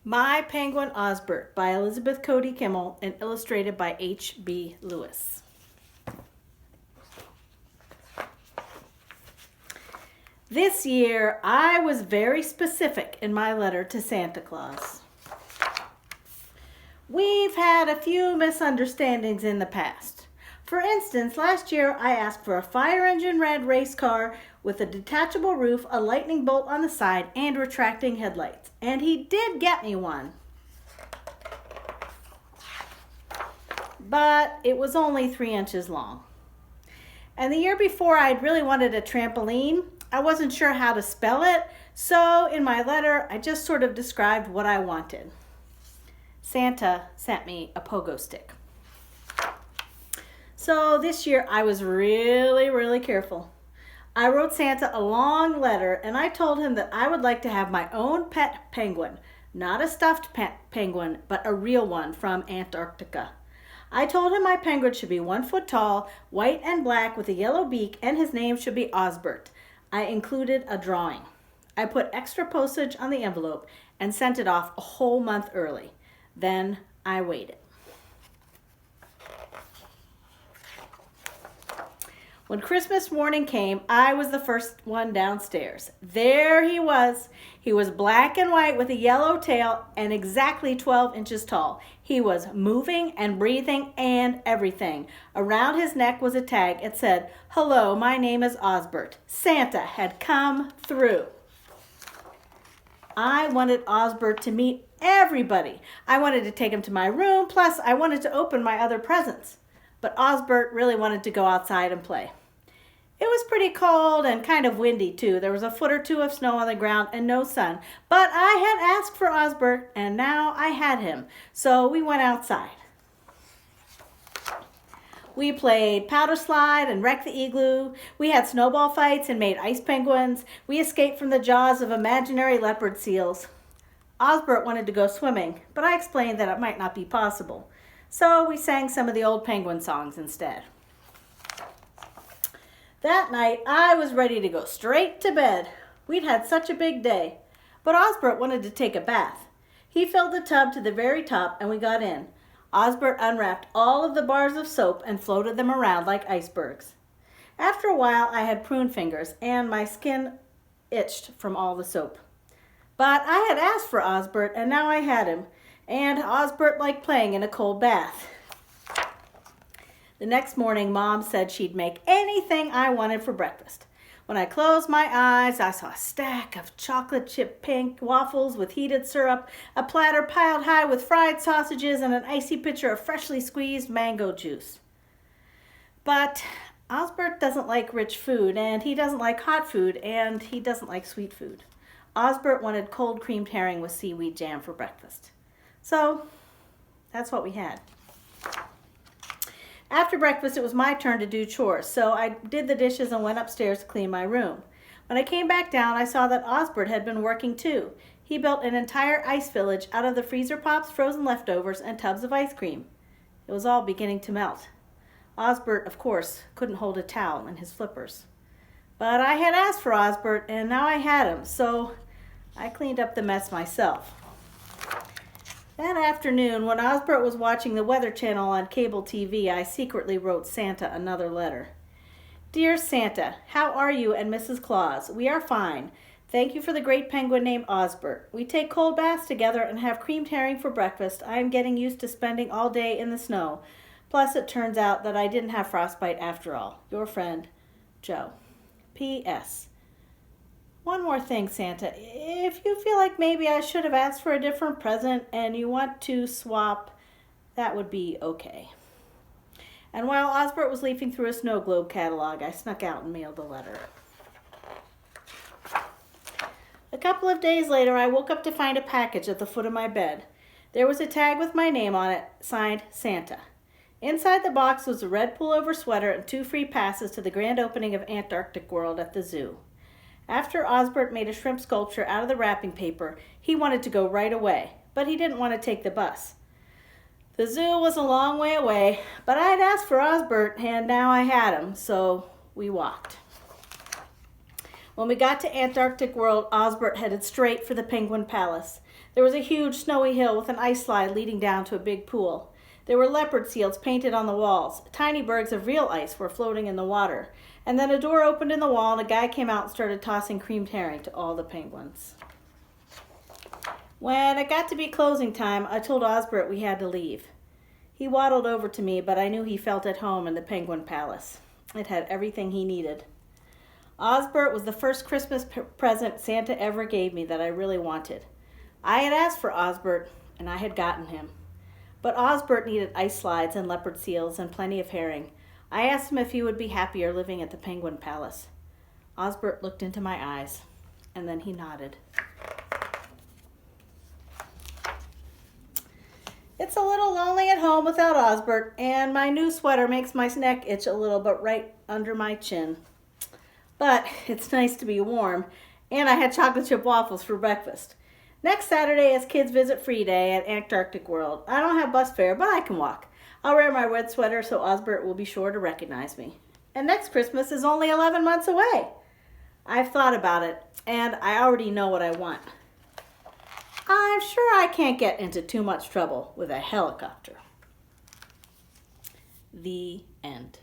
My Penguin Osbert by Elizabeth Cody Kimmel and illustrated by H.B. Lewis. This year, I was very specific in my letter to Santa Claus. We've had a few misunderstandings in the past. For instance, last year I asked for a fire engine red race car with a detachable roof, a lightning bolt on the side, and retracting headlights. And he did get me one. But it was only 3 inches long. And the year before, I'd really wanted a trampoline. I wasn't sure how to spell it, so in my letter, I just sort of described what I wanted. Santa sent me a pogo stick. So this year, I was really careful. I wrote Santa a long letter, and I told him that I would like to have my own pet penguin, not a stuffed penguin, but a real one from Antarctica. I told him my penguin should be 1 foot tall, white and black with a yellow beak, and his name should be Osbert. I included a drawing. I put extra postage on the envelope and sent it off a whole month early. Then I waited. When Christmas morning came, I was the first one downstairs. There he was. He was black and white with a yellow tail and exactly 12 inches tall. He was moving and breathing and everything. Around his neck was a tag. It said, "Hello, my name is Osbert." Santa had come through. I wanted Osbert to meet everybody. I wanted to take him to my room, plus I wanted to open my other presents. But Osbert really wanted to go outside and play. It was pretty cold and kind of windy too. There was a foot or two of snow on the ground and no sun. But I had asked for Osbert and now I had him. So we went outside. We played powder slide and wrecked the igloo. We had snowball fights and made ice penguins. We escaped from the jaws of imaginary leopard seals. Osbert wanted to go swimming, but I explained that it might not be possible. So we sang some of the old penguin songs instead. That night, I was ready to go straight to bed. We'd had such a big day. But Osbert wanted to take a bath. He filled the tub to the very top and we got in. Osbert unwrapped all of the bars of soap and floated them around like icebergs. After a while, I had prune fingers and my skin itched from all the soap. But I had asked for Osbert and now I had him. And Osbert liked playing in a cold bath. The next morning, Mom said she'd make anything I wanted for breakfast. When I closed my eyes, I saw a stack of chocolate chip pink waffles with heated syrup, a platter piled high with fried sausages, and an icy pitcher of freshly squeezed mango juice. But Osbert doesn't like rich food, and he doesn't like hot food, and he doesn't like sweet food. Osbert wanted cold creamed herring with seaweed jam for breakfast. So that's what we had. After breakfast, it was my turn to do chores, so I did the dishes and went upstairs to clean my room. When I came back down, I saw that Osbert had been working too. He built an entire ice village out of the freezer pops, frozen leftovers, and tubs of ice cream. It was all beginning to melt. Osbert, of course, couldn't hold a towel in his flippers. But I had asked for Osbert, and now I had him, so I cleaned up the mess myself. That afternoon, when Osbert was watching the Weather Channel on cable TV, I secretly wrote Santa another letter. Dear Santa, how are you and Mrs. Claus? We are fine. Thank you for the great penguin named Osbert. We take cold baths together and have creamed herring for breakfast. I am getting used to spending all day in the snow. Plus, it turns out that I didn't have frostbite after all. Your friend, Joe. P.S. One more thing, Santa. If you feel like maybe I should have asked for a different present and you want to swap, that would be okay. And while Osbert was leafing through a snow globe catalog, I snuck out and mailed the letter. A couple of days later, I woke up to find a package at the foot of my bed. There was a tag with my name on it, signed Santa. Inside the box was a red pullover sweater and 2 free passes to the grand opening of Antarctic World at the zoo. After Osbert made a shrimp sculpture out of the wrapping paper, he wanted to go right away, but he didn't want to take the bus. The zoo was a long way away, but I had asked for Osbert, and now I had him, so we walked. When we got to Antarctic World, Osbert headed straight for the Penguin Palace. There was a huge snowy hill with an ice slide leading down to a big pool. There were leopard seals painted on the walls. Tiny bergs of real ice were floating in the water. And then a door opened in the wall and a guy came out and started tossing creamed herring to all the penguins. When it got to be closing time, I told Osbert we had to leave. He waddled over to me, but I knew he felt at home in the Penguin Palace. It had everything he needed. Osbert was the first Christmas present Santa ever gave me that I really wanted. I had asked for Osbert, and I had gotten him. But Osbert needed ice slides and leopard seals and plenty of herring. I asked him if he would be happier living at the Penguin Palace. Osbert looked into my eyes, and then he nodded. It's a little lonely at home without Osbert, and my new sweater makes my neck itch a little bit right under my chin. But it's nice to be warm, and I had chocolate chip waffles for breakfast. Next Saturday is Kids Visit Free Day at Antarctic World. I don't have bus fare, but I can walk. I'll wear my red sweater so Osbert will be sure to recognize me. And next Christmas is only 11 months away. I've thought about it, and I already know what I want. I'm sure I can't get into too much trouble with a helicopter. The end.